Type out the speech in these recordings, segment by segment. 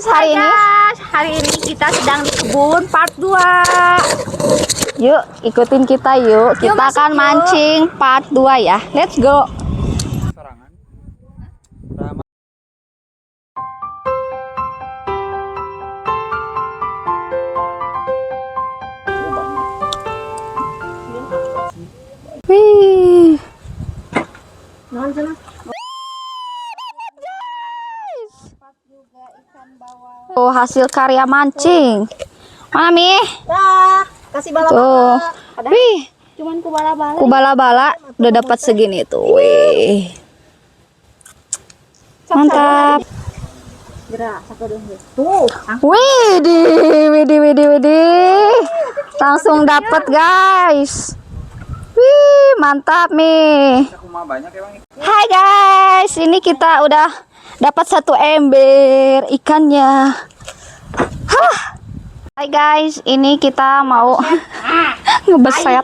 hari ini? Hari ini kita sedang di kebun part 2. Yuk, ikutin kita yuk. Kita akan mancing part 2 ya. Let's go. Wih. Oh, hasil karya mancing. Mana Mi? Dah, kasih bala-bala. Tuh. Ada Wih, cuman kubala-bala. kubala-bala udah dapat segini tuh. Wih. Mantap. Gerak, tuh. Widih. Langsung dapat, guys. Wih, mantap Mi. Hai guys, ini kita udah dapat 1 ember ikannya. Hah. Hai guys, ini kita mau ngebeset.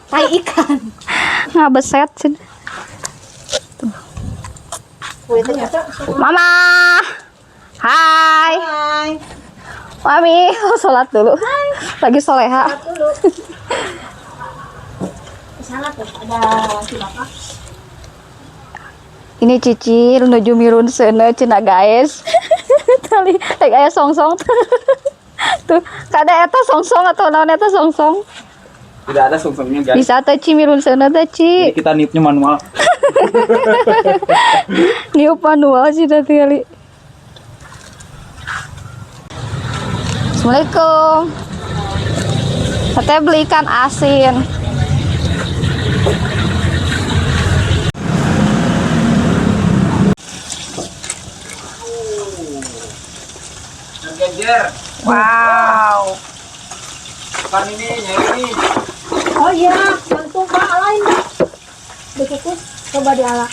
Tai ikan. Ngebeset sih. Mama. Hai. Hai. Mami, sholat dulu. Lagi soleha. Dulu. Di sana tuh ada laki bapak. Ini cicil nuju mirun seuneu cenah guys. Tali aya songsong. Tuh, kada eta songsong atau naon eta songsong? Tidak ada songsongnya guys. Bisa teh ci mirun seuneu teh ci. Jadi kita niupnya manual. Niup manual sih tadi kali. Assalamualaikum. Saya beli ikan asin. Bergejer. Wow. Bukan ini. Oh iya, yang tuh Pak lain. Dikukus, coba diala.